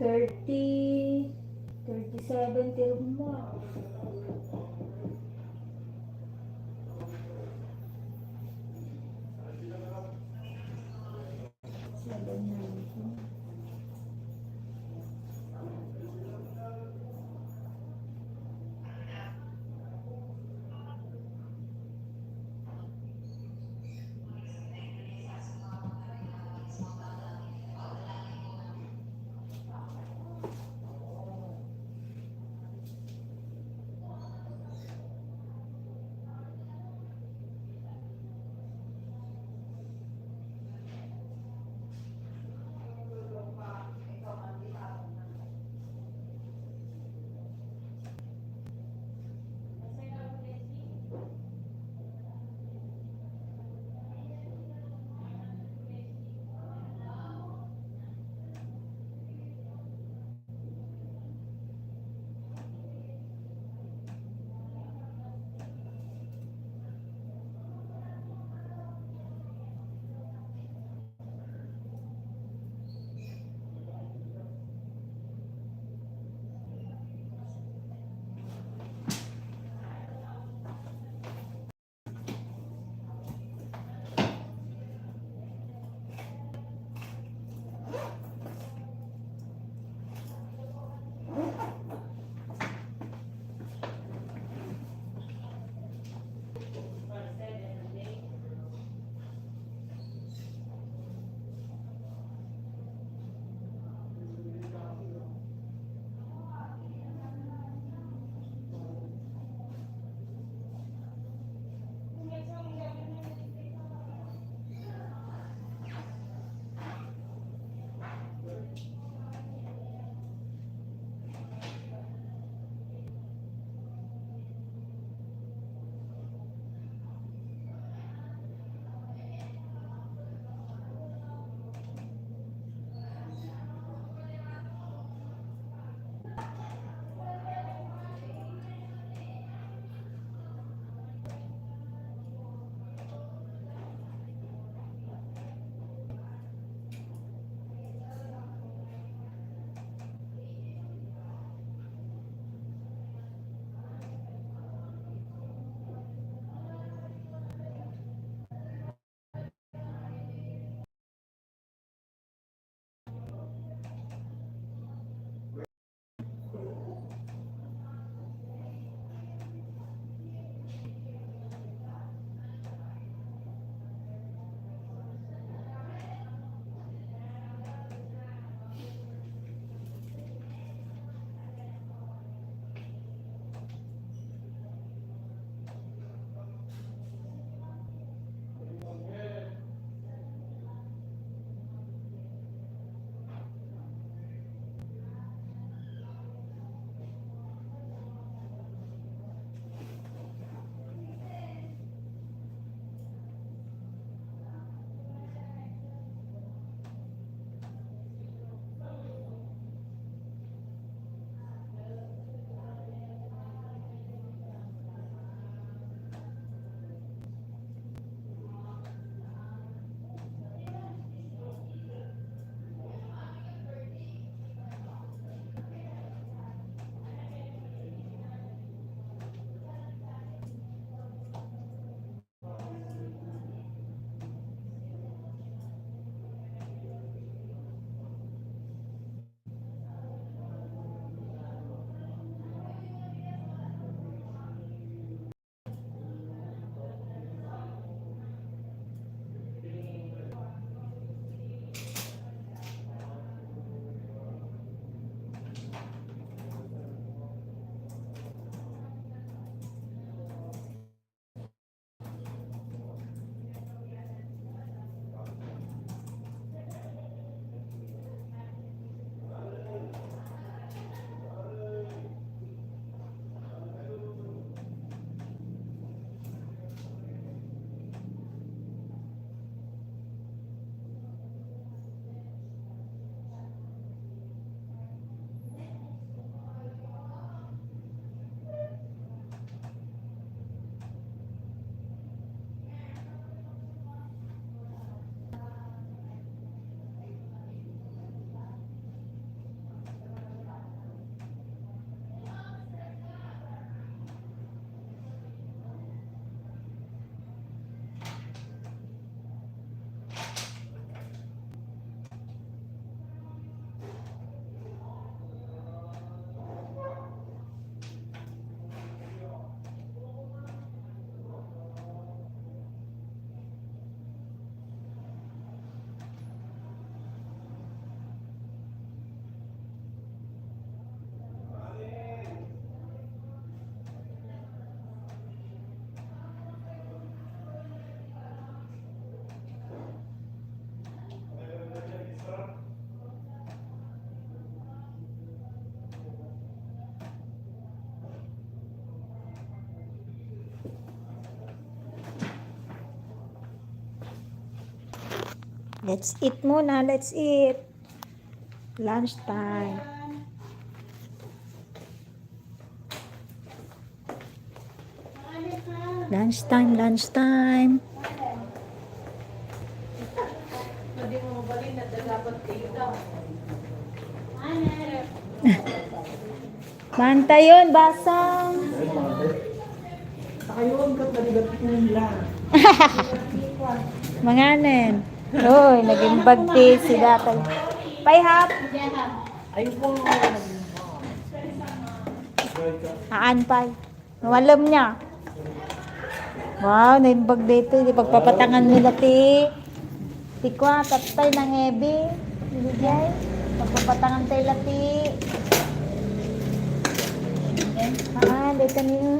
30, 37 tirma. 719. Let's eat muna. Let's eat. Lunch time. Lunch time, lunch time. Manta yun, basang. Manganen. Uy, naging bagti si Datay. Payhap. Haan pay. Mawalam niya. Wow, naimbag dito. Di pagpapatangan nila ti. Tikwa, tatay ng heavy. Nilagay. Pagpapatangan tayo lati. Dito niyo.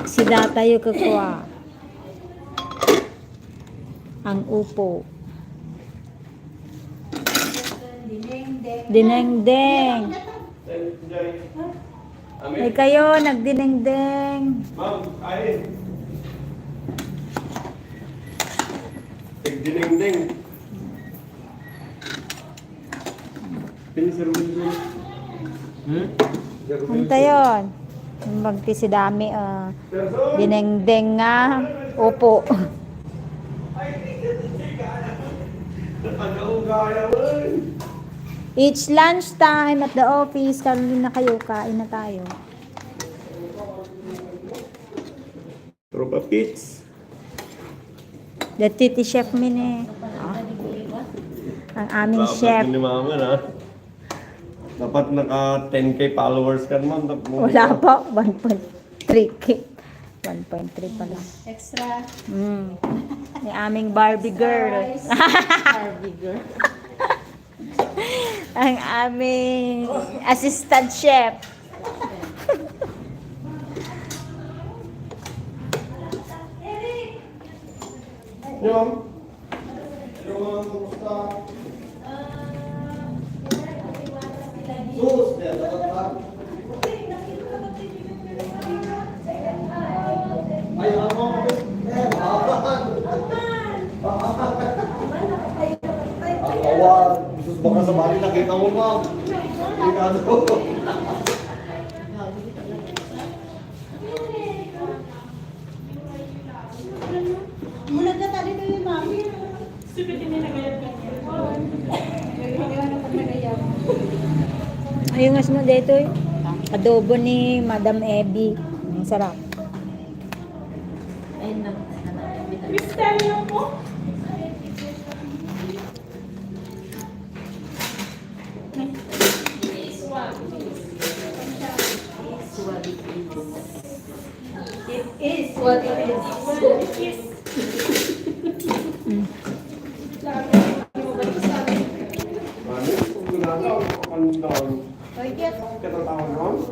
Si Datayo kukuha. Ang upo. Dinengdeng. Ay kayo, nagdinengdeng. Ma'am, kain. Nagdinengdeng. Piniservin doon. Punta yun. Magti si dami. Dinengdeng nga. Upo. Nakagaugaya mo. It's lunch time at the office. Karoon na kayo. Kain na tayo. Tropa Pits. The titi chef mini. Ang aming chef. Dapat ni Mama na. Dapat naka 10k followers ka naman. Wala pa. 1.3k. 1.3 pala. Extra. Yung aming Barbie girl. Barbie girl. Ang aming assistant chef. Yung. Yung kumusta? Sus, kaya dapat pa. Ay, ako. Awan. Sus, baka sa bali nakita mo, ma'am. Delikado. Mula ka tali ko yung mami. Ayun nga sunod dito eh. Adobo ni Madam Abby. Ang sarap. It is what it is. Mami, kung ginagawa ko pandaw. Katatawag mo?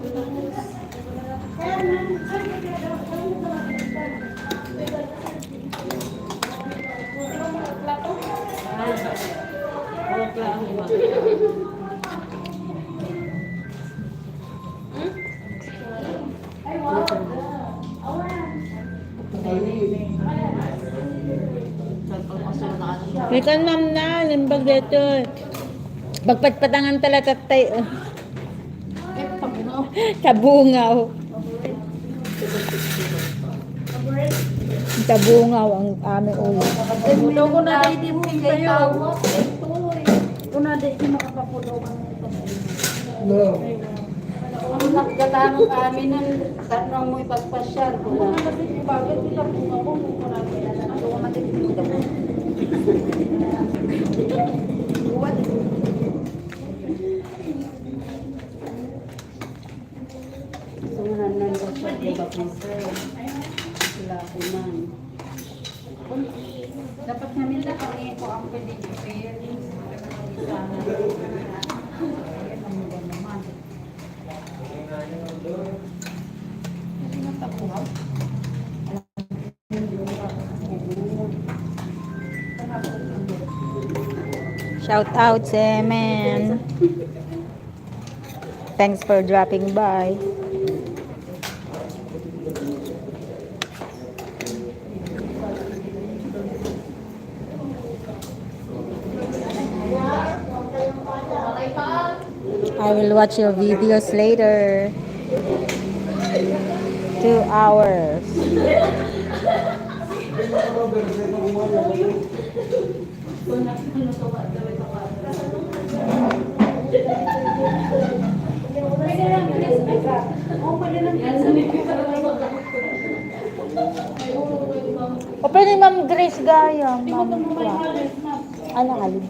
May kanam na. Limbag dito. Pagpatpatangan talaga tayo. Tabungaw. Tabungaw ang aming ulo. Pulo ko na di mo kayo. Kung na di makapapulo ka No. ang nagkatano kami ng tanong mo ipagpasyal ko na. Bakit kita po ako kung marami na lang. Ako matitipid ako. What? Sungahan na ko siya. Diba po sir? Wala ko man. Dapat namin na kami ko ang pwede i-pair. Sana. Shout out, Semen. Thanks for dropping by. I will watch your videos later. 2 hours. O pwede Ma'am Grace Gaya. Ma'am ano alin?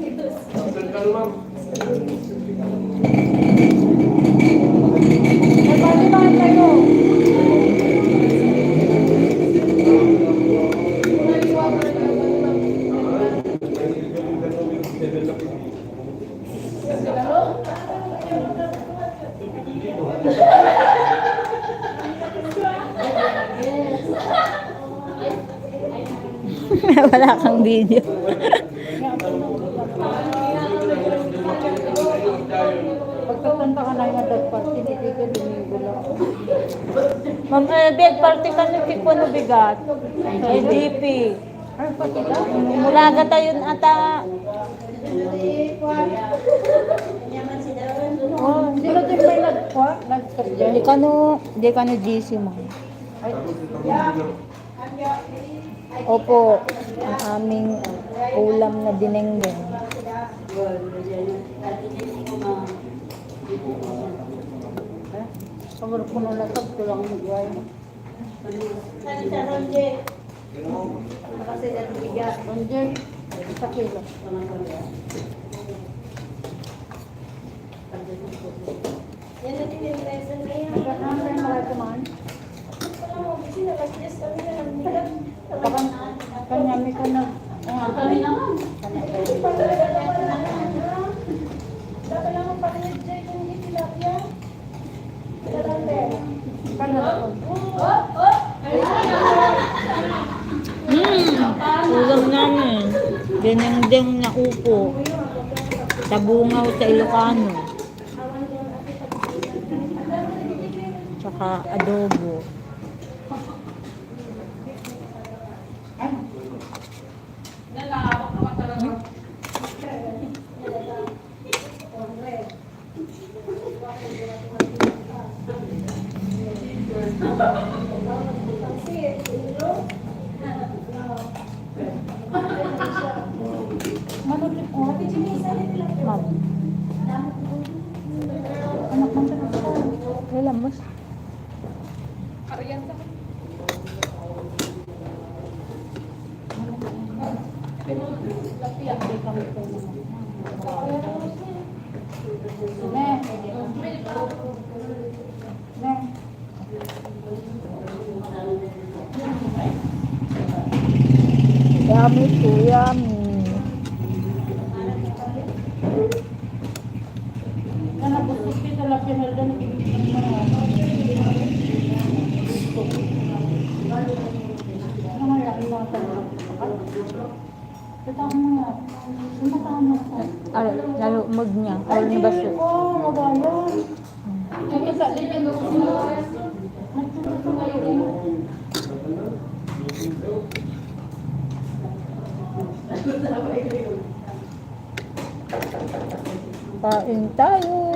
Wala kang video. Pagkakanta ka na yung adult party, hindi ka Domingo lang. Ma'am, bed party ka na tipo na bigat. LDP. Ay, pati ka? Mulaga tayo ata. Oh, sino din may nagpa? Nagkasya? Di ka no GC mo. Ay, Opo, ang aming ulam na dinengdeng. pagod ko na latag, tulang mag-iway. Ronjay, sa kilo. Nagkakaroon tayo mga kumain. Kanyami ko na. Kami naman. Ulam namin. Dinengdeng na upo. Tabungaw sa Ilocano. Tsaka adobo. Ma'am. Anak mo kailan mo? Yummy po, yummy. Lalo mag niya. Lalo ni baso. Kain tayo.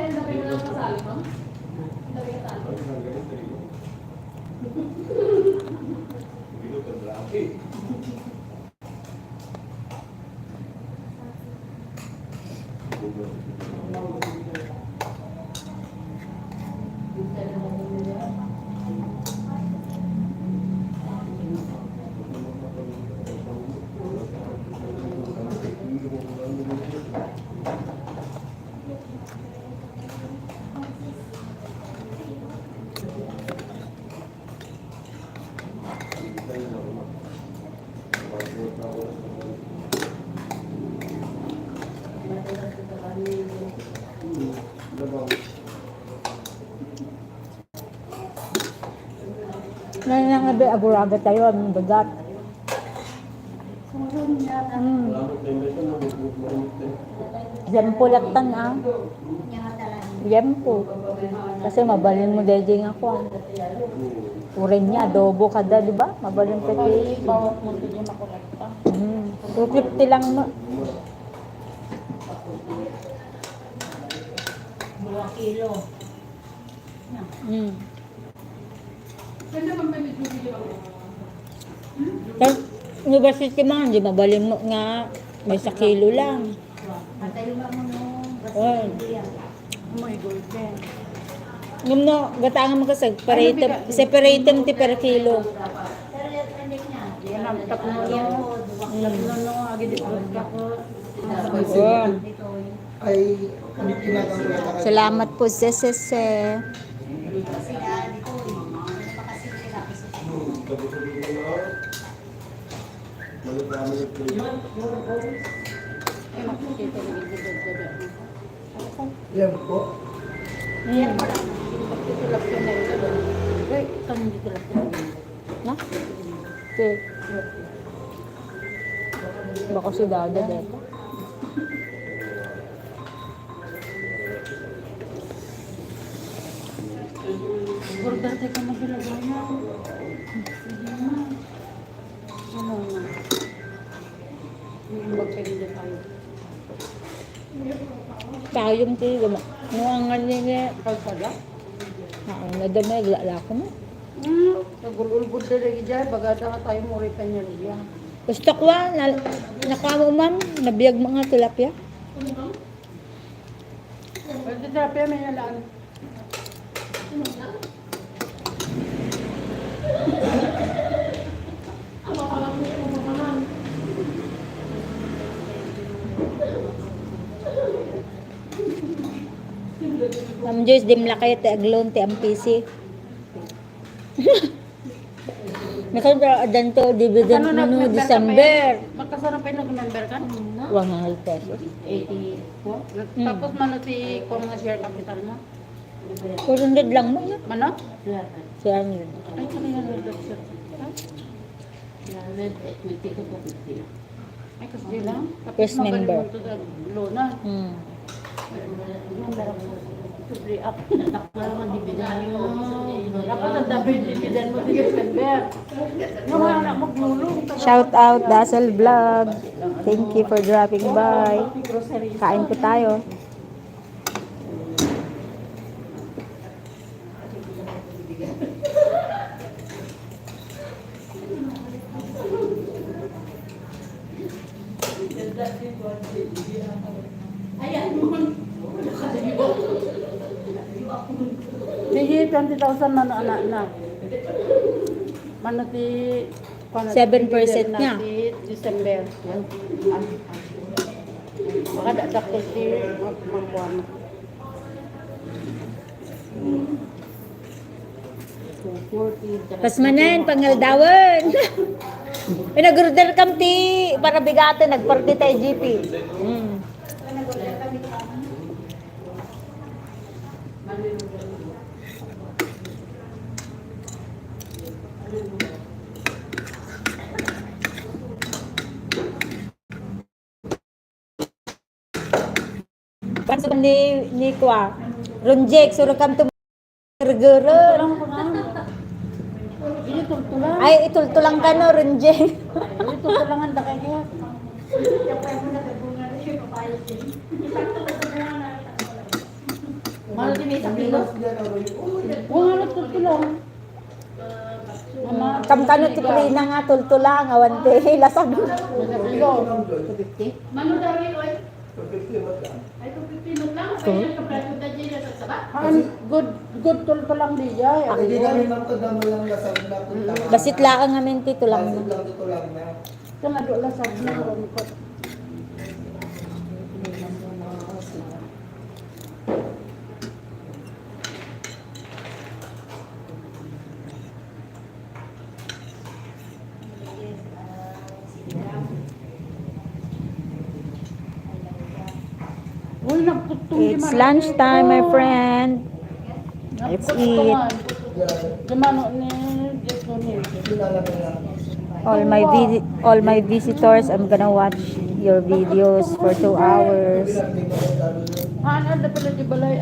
Nanangabi, aguraga tayo, ang bagat. Yempo latan ah. Yempo. Kasi mabalin mo dejeng ako ah. Urin niya, adobo kada, di ba? Mabalin pa kay. Bawat mo din yung makulata. 250 lang mo. 2 kilo. Tapos, university man, di mabalin mo nga. May 1 kilo lang. Oh. Oh my God, Ben. Ngum no, gatangan mo kasi separate ti per kilo. Yan, tapno no, agi di ko ako. Oh. Ay, hindi kinakang Salamat po, Sese. Ay, makikita na gid-gid. Yan po. Tulak ko na ito. Wait, kami dito lang. Na? Okay. Baka si Dada dito. Burger tayo ka mabilagaw na. Ano na? Yung magpilita tayo. Tayong ti, nuangan niya. Kalsada? Nadamay, lala ko mo. Nagululbud na lagi dyan. Bagada nga tayo muli pa niya niya. Gusto ko nakamo ma'am, nabiyag mga tilapia. Pwede terapya may nalaan. Ma'am Joyce, dim lakay te aglon te ampisi. Nakan ra adanto dividend no December. Magkasarap pa yung nag-member ka? 100 pesos. 80. Tapos mano si kung nga share capital mo? 400 lang mo na. Mano? Siya yun. Ay, kanina nag-share. Ay, kasi lang. Tapos Yes, member. magaling mo ito sa lona. Free up. Dapat ang dami yung dividend mo sa December. Yung mga anak mo gulong. Shout out Dazzle Vlog. Thank you for dropping by. Kain po tayo. Sige, 20,000 mano anak na. Mano ti 7% niya. December. Baka dadak ko si magkuhan. Pasmanan, pangaldawan. Pinag-order kam ti para bigatan, nagparty tayo GP. Panso ni Kwa. Runjek, suruh kam tu burger. Ini tultulan. Ay, itultulang ka no, Runjek. Ini tultulangan da kaya. Mahal din may sabilos. Wala tultulang. Mama, Kam kano ti Prina nga, tultulang, awante, lasag. sabilo. Mano dari oy? Ay, 250 lang. Good tultulang di jay. Hindi namin magkadamo lang lasag na punta. Basit laang ngamin ti tulang Lasag na. lang dito lang na. Kan ado la sabna ron ko. Uy, nagtutong di It's man. lunchtime, my friend. Let's eat. Gimano ni Jesu ni. Hindi na lang nila. All my visitors, I'm gonna watch your videos for 2 hours. Ano na pala di balay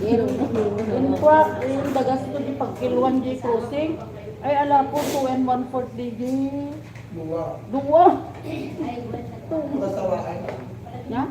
in dagas ko di pagkiluan di crossing. Ay ala po 2 and 1/4 di. Dua. Ya?